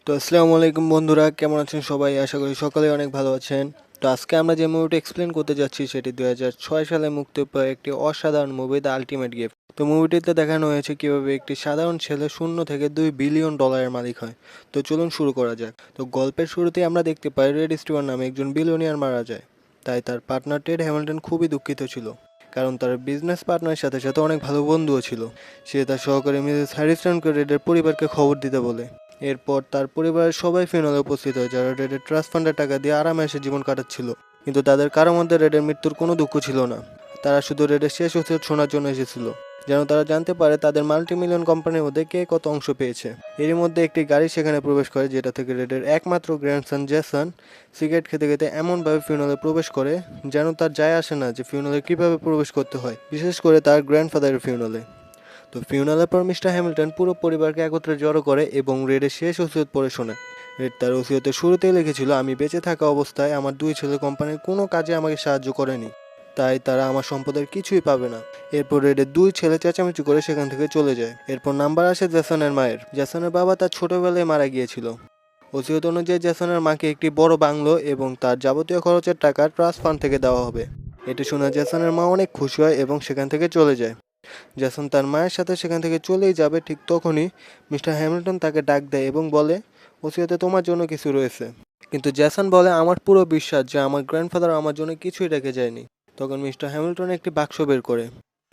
তো আসসালামু আলাইকুম বন্ধুরা, কেমন আছেন সবাই? আশা করি সকলেই অনেক ভালো আছেন। তো আজকে আমরা যে মুভিটা এক্সপ্লেন করতে যাচ্ছি সেটি 2006 সালে মুক্তি পাওয়া একটি অসাধারণ মুভি, দ্য আলটিমেট গিফট। তো মুভিটিতে দেখানো হয়েছে কিভাবে একটি সাধারণ ছেলে শূন্য থেকে $2 বিলিয়ন মালিক হয়। তো চলুন শুরু করা যাক। তো গল্পের শুরুতেই আমরা দেখতে পাই রেড স্টিভার নামে একজন বিলিয়নিয়ার মারা যায়। তাই তার পার্টনার টেড হ্যামিল্টন খুবই দুঃখিত ছিল, কারণ তার বিজনেস পার্টনারের সাথে সাথে অনেক ভালো বন্ধুও ছিল। সে তার সহকারী মিসেস হ্যারিসনকে রেডের পরিবারকে খবর দিতে বলে। এরপর তার পরিবারের সবাই ফিনালে উপস্থিত হয়, যারা রেডের ট্রাস্ট ফান্ডের টাকা দিয়ে আরামে জীবন কাটাচ্ছিল। কিন্তু তাদের কারো মধ্যে রেডের মৃত্যুর কোনো দুঃখ ছিল না। তারা শুধু রেডের শেষ ওসিয়ত শোনার জন্য এসেছিল, যেন তারা জানতে পারে তাদের মাল্টিমিলিয়ন কোম্পানির মধ্যে কে কত অংশ পেয়েছে। এরই মধ্যে একটি গাড়ি সেখানে প্রবেশ করে, যেটা থেকে রেডের একমাত্র গ্র্যান্ডসন জেসন সিগারেট খেতে খেতে এমনভাবে ফিউনালে প্রবেশ করে যেন তার যায় আসে না যে ফিউনালে কীভাবে প্রবেশ করতে হয়, বিশেষ করে তার গ্র্যান্ডফাদারের ফিউনালে। তো ফিউনালের পর মিস্টার হ্যামিল্টন পুরো পরিবারকে একত্রে জড়ো করে এবং রেডের শেষ ওসিয়ত পড়ে শোনায়। রেড তার ওসিয়তের শুরুতেই লিখেছিল, আমি বেঁচে থাকা অবস্থায় আমার দুই ছেলে কোম্পানির কোনো কাজে আমাকে সাহায্য করেনি, তাই তারা আমার সম্পদের কিছুই পাবে না। এরপর রেডের দুই ছেলে চেঁচামেচি করে সেখান থেকে চলে যায়। এরপর নাম্বার আসে জেসনের মায়ের। জেসনের বাবা তার ছোটবেলায় মারা গিয়েছিল। ওসিয়ত অনুযায়ী জেসনের মাকে একটি বড় বাংলো এবং তার যাবতীয় খরচের টাকা ট্রাস্ট ফান্ড থেকে দেওয়া হবে। এটি শুনে জেসনের মা অনেক খুশি হয় এবং সেখান থেকে চলে যায়। জেসন তার মায়ের সাথে সেখান থেকে চলেই যাবে, ঠিক তখনই মিস্টার হ্যামিল্টন তাকে ডাক দেয় এবং বলে, ওসিয়তে তোমার জন্য কিছু রয়েছে। কিন্তু জেসন বলে, আমার পুরো বিশ্বাস যে আমার গ্র্যান্ডফাদার আমার জন্য কিছুই রেখে যায়নি। তখন মিস্টার হ্যামিল্টন একটি বাক্স বের করে।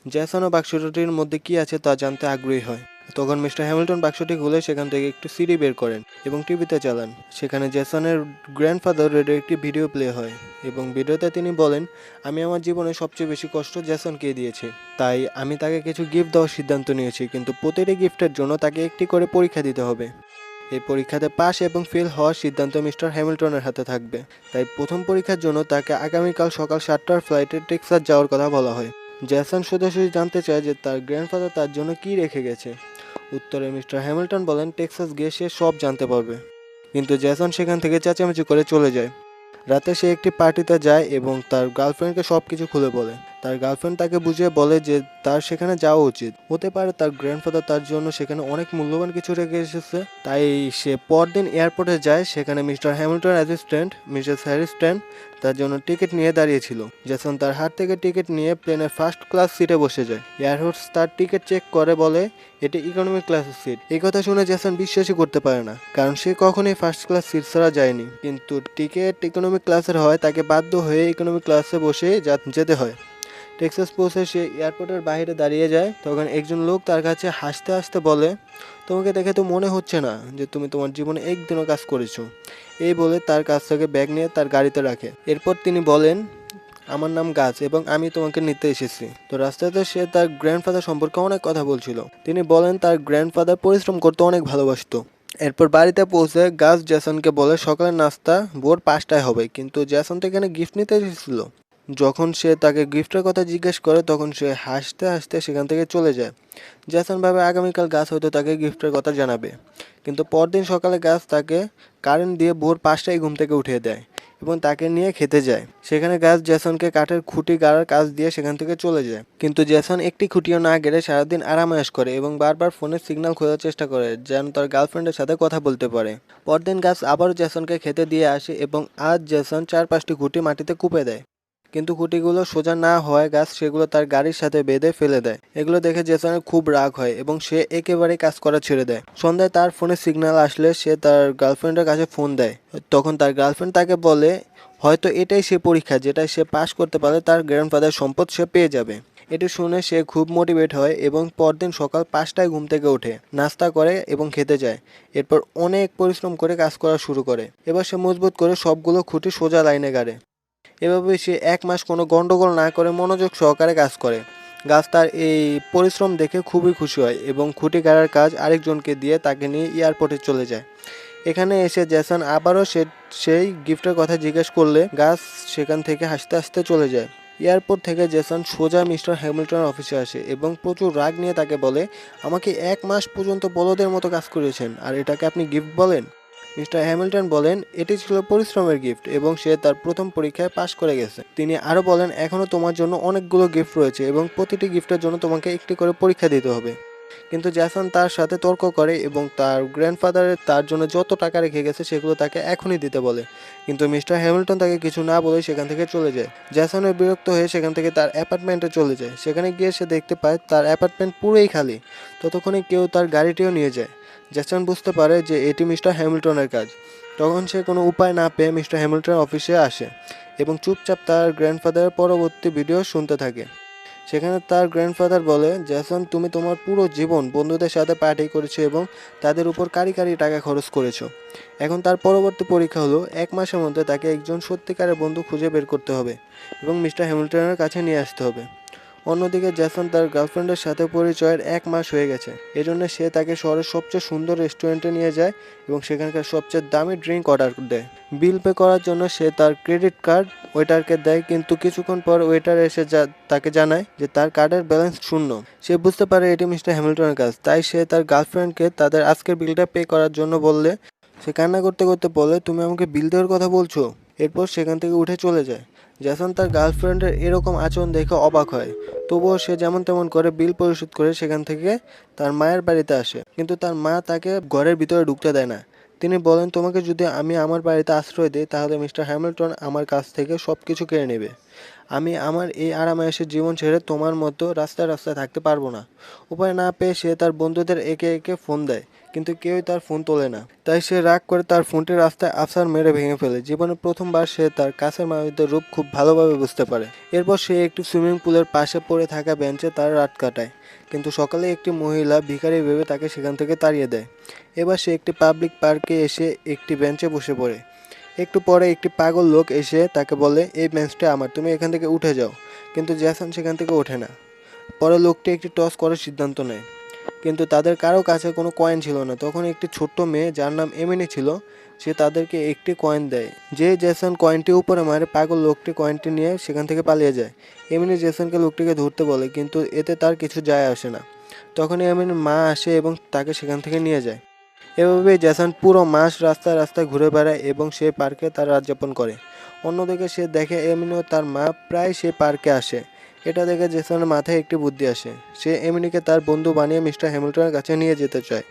জেসনও বাক্সটির মধ্যে কি আছে তা জানতে আগ্রহী হয়। তখন মিস্টার হ্যামিল্টন বাক্সটি খুলে সেখান থেকে একটু সিডি বের করেন এবং টিভিতে চালান। সেখানে জেসনের গ্র্যান্ডফাদার রেডের একটি ভিডিও প্লে হয় এবং ভিডিওতে তিনি বলেন, আমি আমার জীবনে সবচেয়ে বেশি কষ্ট জেসনকে দিয়েছি, তাই আমি তাকে কিছু গিফট দেওয়ার সিদ্ধান্ত নিয়েছি, কিন্তু প্রতিটি গিফটের জন্য তাকে একটি করে পরীক্ষা দিতে হবে। এই পরীক্ষাতে পাস এবং ফেল হওয়ার সিদ্ধান্ত মিস্টার হ্যামিল্টনের হাতে থাকবে। তাই প্রথম পরীক্ষার জন্য তাকে আগামীকাল সকাল 7টার ফ্লাইটে টেক্সাস যাওয়ার কথা বলা হয়। জেসন সোজাসুজি জানতে চায় যে তার গ্র্যান্ডফাদার তার জন্য কী রেখে গেছে। উত্তরে মিস্টার হ্যামিল্টন বলেন, টেক্সাস গিয়ে সে সব জানতে পারবে। কিন্তু জেসন সেখান থেকে চেঁচামেচি করে চলে যায়। রাতে সে একটি পার্টিতে যায় এবং তার গার্লফ্রেন্ডকে সব কিছু খুলে বলে। তার গার্লফ্রেন্ড তাকে বুঝিয়ে বলে যে তার সেখানে যাওয়া উচিত, হতে পারে তার গ্র্যান্ডফাদার তার জন্য সেখানে অনেক মূল্যবান কিছু রেখে এসেছে। তাই সে পরদিন এয়ারপোর্টে যায়। সেখানে মিস্টার হ্যামিল্টন অ্যাসিস্ট্যান্ট মিসেস হ্যারিস্টন তার জন্য টিকিট নিয়ে দাঁড়িয়েছিল। জেসন তার হাত থেকে টিকিট নিয়ে প্লেনের ফার্স্ট ক্লাস সিটে বসে যায়। এয়ার হোস্ট তার টিকিট চেক করে বলে এটি ইকোনমিক ক্লাসের সিট। এই কথা শুনে জেসন বিশ্বাসই করতে পারে না, কারণ সে কখনোই ফার্স্ট ক্লাস সিট ছাড়া যায়নি। কিন্তু টিকিট ইকোনমিক ক্লাসের হয়, তাকে বাধ্য হয়ে ইকোনমিক ক্লাসে বসে যেতে হয়। টেক্সাস পৌঁছে সে এয়ারপোর্টের বাইরে দাঁড়িয়ে যায়। তখন একজন লোক তার কাছে হাসতে হাসতে বলে, তোমাকে দেখে তো মনে হচ্ছে না যে তুমি তোমার জীবনে একদিনও কাজ করেছো। এই বলে তার কাছ থেকে ব্যাগ নিয়ে তার গাড়িতে রাখে। এরপর তিনি বলেন, আমার নাম গাছ এবং আমি তোমাকে নিতে এসেছি। তো রাস্তাতে সে তার গ্র্যান্ডফাদার সম্পর্কে অনেক কথা বলছিল। তিনি বলেন তার গ্র্যান্ডফাদার পরিশ্রম করতে অনেক ভালোবাসতো। এরপর বাড়িতে পৌঁছে গাছ জেসনকে বলে সকালের নাস্তা ভোর 5টায় হবে, কিন্তু জেসন তো এখানে গিফট নিতে এসেছিল। যখন সে তাকে গিফটের কথা জিজ্ঞেস করে তখন সে হাসতে হাসতে সেখান থেকে চলে যায়। জেসন ভাবে আগামীকাল গাছ হয়তো তাকে গিফটের কথা জানাবে, কিন্তু পরদিন সকালে গাছ তাকে কারেন্ট দিয়ে ভোর 5টায় ঘুম থেকে উঠিয়ে দেয় এবং তাকে নিয়ে খেতে যায়। সেখানে গাছ জেসনকে কাঠের খুঁটি গাড়ার কাজ দিয়ে সেখান থেকে চলে যায়, কিন্তু জেসন একটি খুঁটিও না গেড়ে সারাদিন আরামায়েশ করে এবং বারবার ফোনের সিগন্যাল খোঁজার চেষ্টা করে যেন তার গার্লফ্রেন্ডের সাথে কথা বলতে পারে। পরদিন গাছ আবারও জেসনকে খেতে দিয়ে আসে এবং আজ জেসন 4-5টি খুঁটি মাটিতে কুপে দেয়, কিন্তু খুঁটিগুলো সোজা না হওয়ায় গাছ সেগুলো তার গাড়ির সাথে বেঁধে ফেলে দেয়। এগুলো দেখে জেসনের খুব রাগ হয় এবং সে একেবারেই কাজ করা ছেড়ে দেয়। সন্ধ্যায় তার ফোনে সিগন্যাল আসলে সে তার গার্লফ্রেন্ডের কাছে ফোন দেয়। তখন তার গার্লফ্রেন্ড তাকে বলে হয়তো এটাই সে পরীক্ষা, যেটাই সে পাশ করতে পারে তার গ্র্যান্ডফাদার সম্পদ সে পেয়ে যাবে। এটি শুনে সে খুব মোটিভেট হয় এবং পরদিন সকাল 5টায় ঘুম থেকে ওঠে, নাস্তা করে এবং খেতে যায়। এরপর অনেক পরিশ্রম করে কাজ করা শুরু করে। এবার সে মজবুত করে সবগুলো খুঁটি সোজা লাইনে গাড়ে। এভাবে সে 1 মাস কোনো গন্ডগোল না করে মনোযোগ সহকারে কাজ করে। গাছ তার এই পরিশ্রম দেখে খুবই খুশি হয় এবং খুঁটি গাড়ার কাজ আরেকজনকে দিয়ে তাকে নিয়ে এয়ারপোর্টে চলে যায়। এখানে এসে জেসন আবারও সেই গিফটের কথা জিজ্ঞেস করলে গাছ সেখান থেকে হাসতে হাসতে চলে যায়। এয়ারপোর্ট থেকে জেসন সোজা মিস্টার হ্যামিল্টনের অফিসে আসে এবং প্রচুর রাগ নিয়ে তাকে বলে, আমাকে 1 মাস পর্যন্ত বলদের মতো কাজ করিয়েছেন আর এটাকে আপনি গিফট বলেন? মিস্টার হ্যামিল্টন বলেন, এটি ছিল পরিশ্রমের গিফট এবং সে তার প্রথম পরীক্ষায় পাশ করে গেছে। তিনি আরও বলেন, এখনও তোমার জন্য অনেকগুলো গিফট রয়েছে এবং প্রতিটি গিফটের জন্য তোমাকে একটি করে পরীক্ষা দিতে হবে। কিন্তু জ্যাসন তার সাথে তর্ক করে এবং তার গ্র্যান্ডফাদারের তার জন্য যত টাকা রেখে গেছে সেগুলো তাকে এখনই দিতে বলে। কিন্তু মিস্টার হ্যামিল্টন তাকে কিছু না বলে সেখান থেকে চলে যায়। জ্যাসনের বিরক্ত হয়ে সেখান থেকে তার অ্যাপার্টমেন্টে চলে যায়। সেখানে গিয়ে সে দেখতে পায় তার অ্যাপার্টমেন্ট পুরোই খালি। ততক্ষণে কেউ তার গাড়িটিও নিয়ে যায়। জ্যাসন বুঝতে পারে যে এটি মিস্টার হ্যামিল্টনের কাজ। তখন সে কোনো উপায় না পেয়ে মিস্টার হ্যামিল্টনের অফিসে আসে এবং চুপচাপ তার গ্র্যান্ডফাদারের পরবর্তী ভিডিও শুনতে থাকে। সেখানে তার গ্র্যান্ডফাদার বলে, জ্যাসন, তুমি তোমার পুরো জীবন বন্ধুদের সাথে পার্টি করেছো এবং তাদের উপর কারি কারি টাকা খরচ করেছো। এখন তার পরবর্তী পরীক্ষা হলো 1 মাসের মধ্যে তাকে একজন সত্যিকারের বন্ধু খুঁজে বের করতে হবে এবং মিস্টার হ্যামিল্টনের কাছে নিয়ে আসতে হবে। অন্যদিকে জ্যাসন তার গার্লফ্রেন্ডের সাথে পরিচয়ের 1 মাস হয়ে গেছে। এজন্য সে তাকে শহরের সবচেয়ে সুন্দর রেস্টুরেন্টে নিয়ে যায় এবং সেখানকার সবচেয়ে দামি ড্রিঙ্ক অর্ডার দেয়। বিল পে করার জন্য সে তার ক্রেডিট কার্ড ওয়েটারকে দেয়, কিন্তু কিছুক্ষণ পর ওয়েটার এসে তাকে জানায় যে তার কার্ডের ব্যালেন্স শূন্য। সে বুঝতে পারে এটি মিস্টার হ্যামিল্টনের কাজ, তাই সে তার গার্লফ্রেন্ডকে তাদের আজকের বিলটা পে করার জন্য বললে সে কান্না করতে করতে বলে, তুমি আমাকে বিল দেওয়ার কথা বলছো? এরপর সেখান থেকে উঠে চলে যায়। জ্যাসন তার গার্লফ্রেন্ডের এরকম আচরণ দেখে অবাক হয়। তবুও সে যেমন তেমন করে বিল পরিশোধ করে সেখান থেকে তার মায়ের বাড়িতে আসে, কিন্তু তার মা তাকে ঘরের ভিতরে ঢুকতে দেয় না। তিনি বলেন, তোমাকে যদি আমি আমার বাড়িতে আশ্রয় দিই তাহলে মিস্টার হ্যামিল্টন আমার কাছ থেকে সব কিছু কেড়ে নেবে। আমি আমার এই আরামায়েশের জীবন ছেড়ে তোমার মতো রাস্তায় রাস্তায় থাকতে পারবো না। উপায় না পেয়ে সে তার বন্ধুদের একে একে ফোন দেয়, কিন্তু কেউই তার ফোন তোলে না। তাই সে রাগ করে তার ফোনটি রাস্তায় আছাড় মেরে ভেঙে ফেলে। জীবনের প্রথমবার সে তার কাছের মানুষদের রূপ খুব ভালোভাবে বুঝতে পারে। এরপর সে একটি সুইমিং পুলের পাশে পড়ে থাকা বেঞ্চে তার রাত কাটায়, কিন্তু সকালে একটি মহিলা ভিখারি ভেবে তাকে সেখান থেকে তাড়িয়ে দেয়। এবার সে একটি পাবলিক পার্কে এসে একটি বেঞ্চে বসে পড়ে। একটু পরে একটি পাগল লোক এসে তাকে বলে, এই বেঞ্চটা আমার, তুমি এখান থেকে উঠে যাও। কিন্তু জ্যাসন সেখান থেকে ওঠে না। পরে লোকটি একটি টস করার সিদ্ধান্ত নেয়, কিন্তু তাদের কারো কাছে কোনো কয়েন ছিল না। তখন একটি ছোট্ট মেয়ে যার নাম এমিনি ছিল, সে তাদেরকে একটি কয়েন দেয়। যে জেসন কয়েনটি উপরে মারে, পাগল লোকটি কয়েনটি নিয়ে সেখান থেকে পালিয়ে যায়। এমিনি জেসনকে লোকটিকে ধরতে বলে, কিন্তু এতে তার কিছু যায় আসে না। তখনই এমিনির মা আসে এবং তাকে সেখান থেকে নিয়ে যায়। এভাবেই জেসন পুরো মাস রাস্তায় রাস্তায় ঘুরে বেড়ায় এবং সেই পার্কে তার রাত যাপন করে। অন্যদিকে সে দেখে এমিনি ও তার মা প্রায় সেই পার্কে আসে। এটা দেখে জেসনের মাথায় একটি বুদ্ধি আসে। সে এমিনিকে তার বন্ধু বানিয়ে মিস্টার হ্যামিল্টনের কাছে নিয়ে যেতে চায়,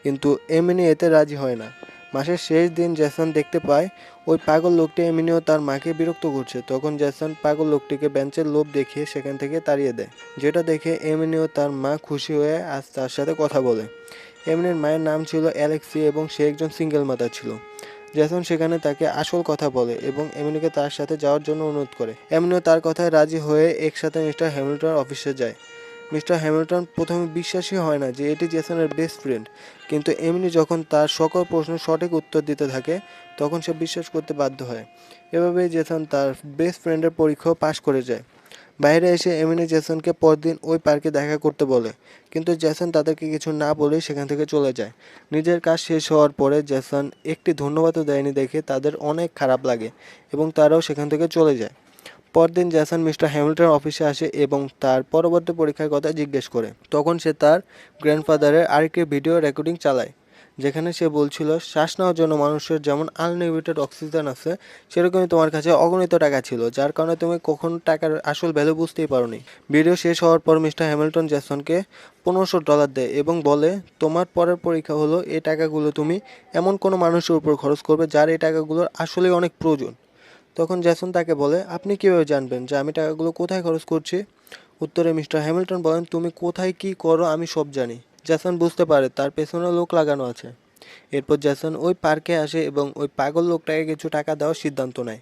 কিন্তু এমিনি এতে রাজি হয় না। মাসের শেষ দিন জেসন দেখতে পায় ওই পাগল লোকটি এমিনি ও তার মাকে বিরক্ত করছে। তখন জেসন পাগল লোকটিকে বেঞ্চের লোভ দেখিয়ে সেখান থেকে তাড়িয়ে দেয়, যেটা দেখে এমিনি ও তার মা খুশি হয়ে আজ তার সাথে কথা বলে। এমিনির মায়ের নাম ছিল অ্যালেক্সি এবং সে একজন সিঙ্গেল মাদার ছিল। জেসন সেখানে তাকে আসল কথা বলে এবং এমিনিকে তার সাথে যাওয়ার জন্য অনুরোধ করে। এমিনিও তার কথায় রাজি হয়ে একসাথে মিস্টার হ্যামিল্টনের অফিসে যায়। মিস্টার হ্যামিল্টন প্রথমে বিশ্বাসই হয় না যে এটি জেসনের বেস্ট ফ্রেন্ড, কিন্তু এমিনি যখন তার সকল প্রশ্নের সঠিক উত্তর দিতে থাকে তখন সে বিশ্বাস করতে বাধ্য হয়। এভাবেই জেসন তার বেস্ট ফ্রেন্ডের পরীক্ষাও পাশ করে যায়। বাইরে এসে এমিনি জেসনকে পরদিন ওই পার্কে দেখা করতে বলে, কিন্তু জেসন তাদেরকে কিছু না বলেই সেখান থেকে চলে যায়। নিজের কাজ শেষ হওয়ার পরে জেসন একটি ধন্যবাদও দেয়নি দেখে তাদের অনেক খারাপ লাগে এবং তারাও সেখান থেকে চলে যায়। পরদিন জেসন মিস্টার হ্যামিল্টন অফিসে আসে এবং তার পরবর্তী পরীক্ষার কথা জিজ্ঞেস করে। তখন সে তার গ্র্যান্ডফাদারের আরেকটি ভিডিও রেকর্ডিং চালায়, যেখানে সে বলছিল, শ্বাস নেওয়ার জন্য মানুষের যেমন আনলিমিটেড অক্সিজেন আছে, সেরকমই তোমার কাছে অগণিত টাকা ছিল, যার কারণে তুমি কখনো টাকার আসল ভ্যালু বুঝতেই পারোনি। ভিডিও শেষ হওয়ার পর মিস্টার হ্যামিল্টন জেসনকে $1500 দেয় এবং বলে, তোমার পরের পরীক্ষা হলো এই টাকাগুলো তুমি এমন কোনো মানুষের উপর খরচ করবে যার এই টাকাগুলোর আসলেই অনেক প্রয়োজন। তখন জেসন তাকে বলে, আপনি কীভাবে জানবেন যে আমি টাকাগুলো কোথায় খরচ করছি? উত্তরে মিস্টার হ্যামিল্টন বলেন, তুমি কোথায় কী করো আমি সব জানি। জেসন বুঝতে পারে তার পেছনে লোক লাগানো আছে। এরপর জেসন ওই পার্কে আসে এবং ওই পাগল লোকটাকে কিছু টাকা দেওয়ার সিদ্ধান্ত নেয়,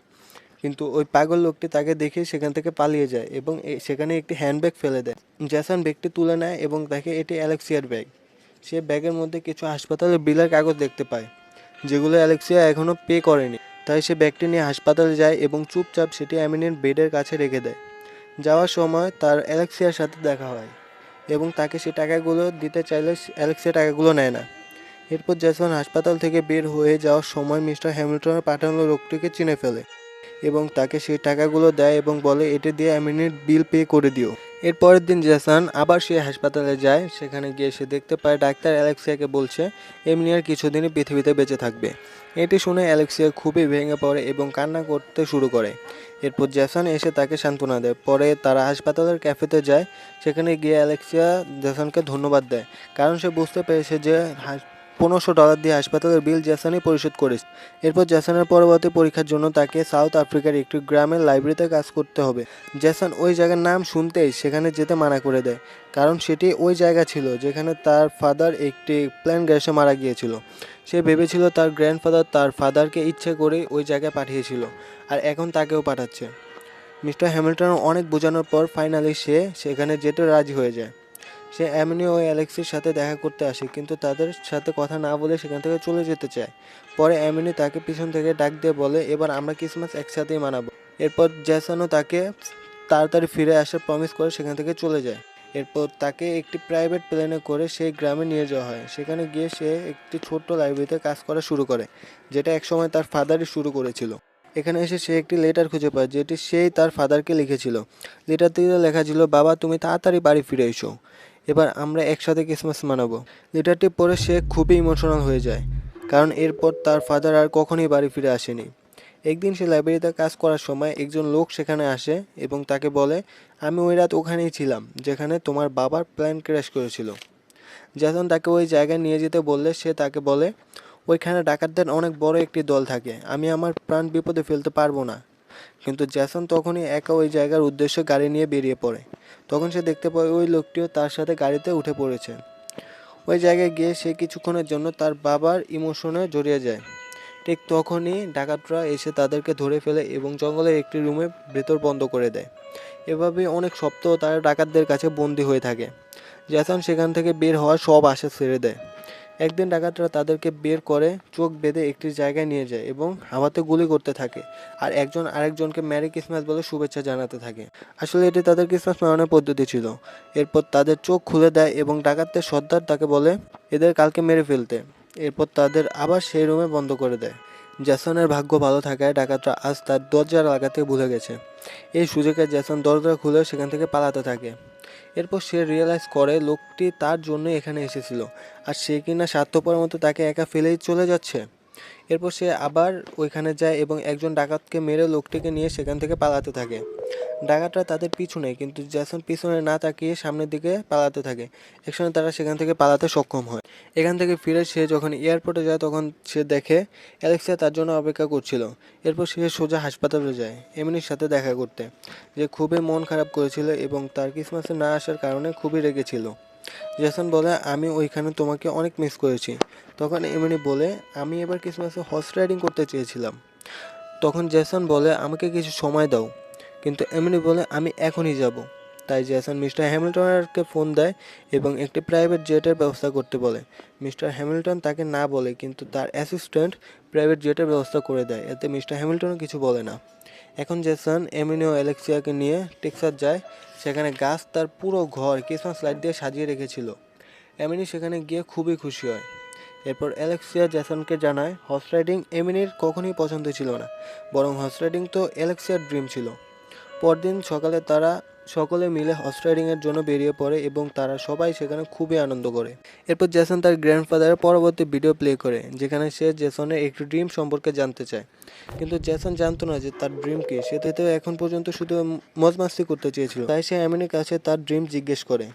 কিন্তু ওই পাগল লোকটি তাকে দেখে সেখান থেকে পালিয়ে যায় এবং সেখানে একটি হ্যান্ডব্যাগ ফেলে দেয়। জেসন ব্যাগটি তুলে নেয় এবং দেখে এটি অ্যালেক্সিয়ার ব্যাগ। সে ব্যাগের মধ্যে কিছু হাসপাতালের বিলের কাগজ দেখতে পায়, যেগুলো অ্যালেক্সিয়া এখনও পে করেনি। তাই সে ব্যাগটি নিয়ে হাসপাতালে যায় এবং চুপচাপ সেটি এমিনের বেডের কাছে রেখে দেয়। যাওয়ার সময় তার অ্যালেক্সিয়ার সাথে দেখা হয় এবং তাকে সে টাকাগুলো দিতে চাইলে অ্যালেক্সিয়া টাকাগুলো নেয় না। এরপর জেসন হাসপাতাল থেকে বের হয়ে যাওয়ার সময় মিস্টার হ্যামিল্টনের পাঠানো লোকটিকে চিনে ফেলে এবং তাকে সেই টাকাগুলো দেয় এবং বলে এটা দিয়ে এমিনির বিল পে করে দিও। এর পরের দিন জেসন আবার সে হাসপাতালে যায়। সেখানে গিয়ে সে দেখতে পায় ডাক্তার অ্যালেক্সিয়াকে বলছে এমনি আর কিছুদিনই পৃথিবীতে বেঁচে থাকবে। এটি শুনে অ্যালেক্সিয়া খুবই ভেঙে পড়ে এবং কান্না করতে শুরু করে। এরপর জেসন এসে তাকে সান্ত্বনা দেয়। পরে তারা হাসপাতালের ক্যাফেতে যায়। সেখানে গিয়ে অ্যালেক্সিয়া জেসনকে ধন্যবাদ দেয়, কারণ সে বুঝতে পেরেছে যে $1500 দিয়ে হাসপাতালের বিল জেসনই পরিশোধ করেছে। এরপর জেসনের পরবর্তী পরীক্ষার জন্য তাকে সাউথ আফ্রিকার একটি গ্রামের লাইব্রেরিতে কাজ করতে হবে। জেসন ওই জায়গার নাম শুনতেই সেখানে যেতে মানা করে দেয়, কারণ সেটি ওই জায়গা ছিল যেখানে তার ফাদার একটি প্লেন ক্র্যাশে মারা গিয়েছিল। সে ভেবেছিল তার গ্র্যান্ডফাদার তার ফাদারকে ইচ্ছে করে ওই জায়গায় পাঠিয়েছিল, আর এখন তাকেও পাঠাচ্ছে। মিস্টার হ্যামিল্টন অনেক বোঝানোর পর ফাইনালি সে সেখানে যেতে রাজি হয়ে যায়। সে এমনি ও অ্যালেক্সির সাথে দেখা করতে আসে, কিন্তু তাদের সাথে কথা না বলে সেখান থেকে চলে যেতে চায়। পরে এমনি তাকে পিছন থেকে ডাক দিয়ে বলে এবার আমরা ক্রিসমাস একসাথেই মানাবো। এরপর জেসনও তাকে তাড়াতাড়ি ফিরে আসার প্রমিস করে সেখান থেকে চলে যায়। এরপর তাকে একটি প্রাইভেট প্লেনে করে সেই গ্রামে নিয়ে যাওয়া হয়। সেখানে গিয়ে সে একটি ছোট্ট লাইব্রেরিতে কাজ করা শুরু করে, যেটা একসময় তার ফাদারই শুরু করেছিল। এখানে এসে সে একটি লেটার খুঁজে পায়, যেটি সেই তার ফাদারকে লিখেছিল। লেটারটিতে লেখা ছিল, বাবা তুমি তাড়াতাড়ি বাড়ি ফিরে এসো, এবার আমরা একসাথে ক্রিসমাস মানাবো। লেটারটি পড়ে সে খুবই ইমোশনাল হয়ে যায়, কারণ এরপর তার ফাদার আর কখনোই বাড়ি ফিরে আসেনি। একদিন সে লাইব্রেরিতে কাজ করার সময় একজন লোক সেখানে আসে এবং তাকে বলে আমি ওই রাত ওখানেই ছিলাম যেখানে তোমার বাবার প্লেন ক্র্যাশ করেছিল। যখন তাকে ওই জায়গায় নিয়ে যেতে বললে সে তাকে বলে ওইখানে ডাকাতদের অনেক বড় একটি দল থাকে, আমি আমার প্রাণ বিপদে ফেলতে পারবো না। কিন্তু জ্যাসন তখনই একা ওই জায়গার উদ্দেশ্যে গাড়ি নিয়ে বেরিয়ে পড়ে। তখন সে দেখতে পায় ওই লোকটিও তার সাথে গাড়িতে উঠে পড়েছে। ওই জায়গায় গিয়ে সে কিছুক্ষণের জন্য তার বাবার ইমোশনে জড়িয়ে যায়। ঠিক তখনই ডাকাতরা এসে তাদেরকে ধরে ফেলে এবং জঙ্গলের একটি রুমে ভেতর বন্ধ করে দেয়। এভাবে অনেক সপ্তাহ তারা ডাকাতদের কাছে বন্দী হয়ে থাকে। জ্যাসন সেখান থেকে বের হওয়ার সব আশা ছেড়ে দেয়। একদিন ডাকাতরা তাদেরকে বের করে চোখ বেঁধে একটি জায়গায় নিয়ে যায় এবং হাওয়াতে গুলি করতে থাকে, আর একজন আরেকজনকে ম্যারি ক্রিসমাস বলে শুভেচ্ছা জানাতে থাকে। আসলে এটি তাদের ক্রিসমাস মানানোর পদ্ধতি ছিল। এরপর তাদের চোখ খুলে দেয় এবং ডাকাতদের সর্দার তাকে বলে এদের কালকে মেরে ফেলতে। এরপর তাদের আবার সেই রুমে বন্ধ করে দেয়। জ্যাসনের ভাগ্য ভালো থাকায় ডাকাতরা আজ তার দরজা লাগাতে ভুলে গেছে। এই সুযোগে জ্যাসন দরজা খুলে সেখান থেকে পালাতে থাকে। এরপর সে রিয়েলাইজ করে লোকটি তার জন্য এখানে এসেছিল, আর সে কিনা স্বার্থপরের মতো তাকে একা ফেলেই চলে যাচ্ছে। এরপর সে আবার ওইখানে যায় এবং একজন ডাকাতকে মেরে লোকটিকে নিয়ে সেখান থেকে পালাতে থাকে। ডাকাতরা তাদের পিছু নেয়, কিন্তু জ্যাসন পিছনে না তাকিয়ে সামনের দিকে পালাতে থাকে। একসময় তারা সেখান থেকে পালাতে সক্ষম হয়। এখান থেকে ফিরে সে যখন এয়ারপোর্টে যায় তখন সে দেখে অ্যালেক্সিয়া তার জন্য অপেক্ষা করছিল। এরপর সে সোজা হাসপাতালে যায় এমিলির সাথে দেখা করতে, যে খুবই মন খারাপ করেছিল এবং তার ক্রিসমাসে না আসার কারণে খুবই রেগেছিল। জ্যাসন বলে আমি ওইখানে তোমাকে অনেক মিস করেছি। তখন এমিলি বলে আমি এবার ক্রিসমাসে হর্স রাইডিং করতে চেয়েছিলাম। তখন জ্যাসন বলে আমাকে কিছু সময় দাও, কিন্তু এমিলি বলে আমি এখনই যাব। তাই জ্যাসন মিস্টার হ্যামিল্টনকে ফোন দেয় এবং একটি প্রাইভেট জেটের ব্যবস্থা করতে বলে। মিস্টার হ্যামিল্টন তাকে না বলে, কিন্তু তার অ্যাসিস্ট্যান্ট প্রাইভেট জেটের ব্যবস্থা করে দেয়। এতে মিস্টার হ্যামিল্টনও কিছু বলে না। এখন জ্যাসন এমিলি ও অ্যালেক্সিয়াকে নিয়ে টেক্সাস যায়। সেখানে গাছ তার পুরো ঘর ক্রিসমাস লাইট দিয়ে সাজিয়ে রেখেছিল। এমিলি সেখানে গিয়ে খুবই খুশি হয়। এরপর অ্যালেক্সিয়া জ্যাসনকে জানায় হর্স রাইডিং এমিলির কখনোই পছন্দ ছিল না, বরং হর্স রাইডিং তো অ্যালেক্সিয়ার ড্রিম ছিল। পরদিন সকালে তারা সকলে মিলে হর্স রাইডিংয়ের জন্য বেরিয়ে পড়ে এবং তারা সবাই সেখানে খুবই আনন্দ করে। এরপর জ্যাসন তার গ্র্যান্ডফাদারের পরবর্তী ভিডিও প্লে করে, যেখানে সে জ্যাসনের একটি ড্রিম সম্পর্কে জানতে চায়। কিন্তু জ্যাসন জানতো না যে তার ড্রিম কি। সে তো এখন পর্যন্ত শুধু মজমাস্তি করতে চেয়েছিল। তাই সে এমিলির কাছে তার ড্রিম জিজ্ঞেস করে।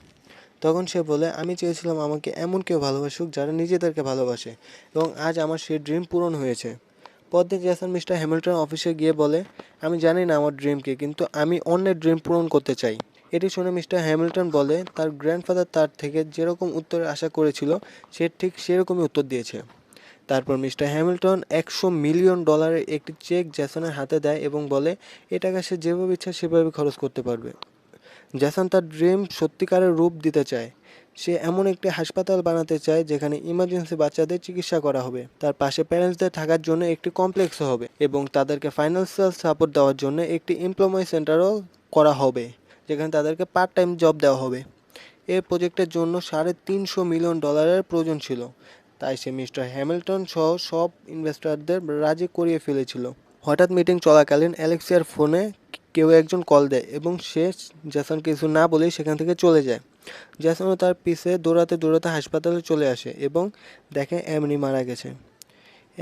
তখন সে বলে আমি চেয়েছিলাম আমাকে এমন কেউ ভালোবাসুক যারা নিজেদেরকে ভালোবাসে, এবং আজ আমার সেই ড্রিম পূরণ হয়েছে। পরদিন জ্যাসন মিস্টার হ্যামিল্টন অফিসে গিয়ে বলে আমি জানি না আমার ড্রিম কি, কিন্তু আমি অন্যের ড্রিম পূরণ করতে চাই। এটি শুনে মিস্টার হ্যামিল্টন বলে তার গ্র্যান্ডফাদার তার থেকে যেরকম উত্তরের আশা করেছিল সে ঠিক সেরকমই উত্তর দিয়েছে। তারপর মিস্টার হ্যামিল্টন $100 মিলিয়ন একটি চেক জ্যাসনের হাতে দেয় এবং বলে এ টাকা সে যেভাবে ইচ্ছা সেভাবে খরচ করতে পারবে। জ্যাসন তার ড্রিম সত্যিকারের রূপ দিতে চায়। সে এমন একটি হাসপাতাল বানাতে চায় যেখানে ইমার্জেন্সি বাচ্চাদের চিকিৎসা করা হবে, তার পাশে প্যারেন্টসদের থাকার জন্য একটি কমপ্লেক্সও হবে, এবং তাদেরকে ফাইন্যান্সিয়াল সাপোর্ট দেওয়ার জন্য একটি এমপ্লয়মেন্ট সেন্টারও করা হবে, যেখানে তাদেরকে পার্ট টাইম জব দেওয়া হবে। এই প্রজেক্টের জন্য $350 মিলিয়ন প্রয়োজন ছিল, তাই সে মিস্টার হ্যামিল্টন সহ সব ইনভেস্টরদের রাজি করিয়ে ফেলেছিল। হঠাৎ মিটিং চলাকালীন অ্যালেক্সিয়ার ফোনে কেউ একজন কল দেয় এবং সে জেসন কিছু না বলেই সেখান থেকে চলে যায়। জেসনও তার পিছে দৌড়াতে দৌড়াতে হাসপাতালে চলে আসে এবং দেখে এমনি মারা গেছে।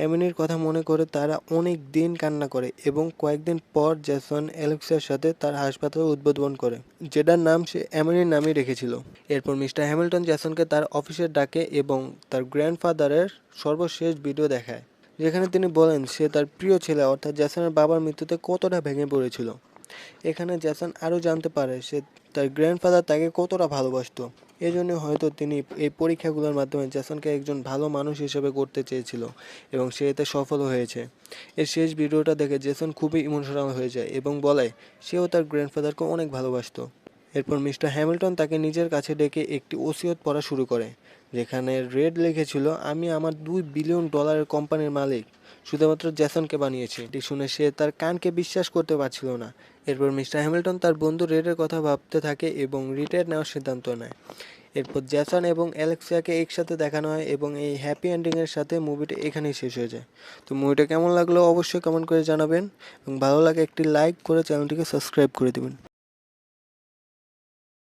এমিনির কথা মনে করে তারা অনেক দিন কান্না করে এবং কয়েকদিন পর জেসন অ্যালেক্সিয়ার সাথে তার হাসপাতাল উদ্বোধন করে, যেটার নাম সে এমিনির নামই রেখেছিল। এরপর মিস্টার হ্যামিল্টন জেসনকে তার অফিসে ডাকে এবং তার গ্র্যান্ডফাদারের সর্বশেষ ভিডিও দেখায়, যেখানে তিনি বলেন সে তার প্রিয় ছেলে অর্থাৎ জেসনের বাবার মৃত্যুতে কতটা ভেঙে পড়েছিল। এখানে জেসন আরও জানতে পারে সে তার গ্র্যান্ডফাদার তাকে কতটা ভালোবাসতো। এজন্য হয়তো তিনি এই পরীক্ষাগুলোর মাধ্যমে জেসনকে একজন ভালো মানুষ হিসেবে গড়তে চেয়েছিল এবং সে এতে সফল হয়েছে। এর শেষ ভিডিওটা দেখে জেসন খুবই ইমোশনাল হয়ে যায় এবং বলে সেও তার গ্র্যান্ডফাদারকে অনেক ভালোবাসতো। এরপর মিস্টার হ্যামিল্টন তাকে নিজের কাছে ডেকে একটি ওসিয়ত পড়া শুরু করে, যেখানে রেড লিখেছিল, আমি আমার $2 বিলিয়ন কোম্পানির মালিক শুধুমাত্র জেসনকে বানিয়েছি। এটি শুনে সে তার কানকে বিশ্বাস করতে পারছিল না। এরপর মিস্টার হ্যামিল্টন তার বন্ধু রেডের কথা ভাবতে থাকে এবং রিটায়ার নেওয়ার সিদ্ধান্ত নেয়। এরপর জেসন এবং অ্যালেক্সিয়াকে একসাথে দেখানো হয় এবং এই হ্যাপি এন্ডিংয়ের সাথে মুভিটা এখানেই শেষ হয়ে যায়। তো মুভিটা কেমন লাগলো অবশ্যই কমেন্ট করে জানাবেন এবং ভালো লাগে একটি লাইক করে চ্যানেলটিকে সাবস্ক্রাইব করে দেবেন।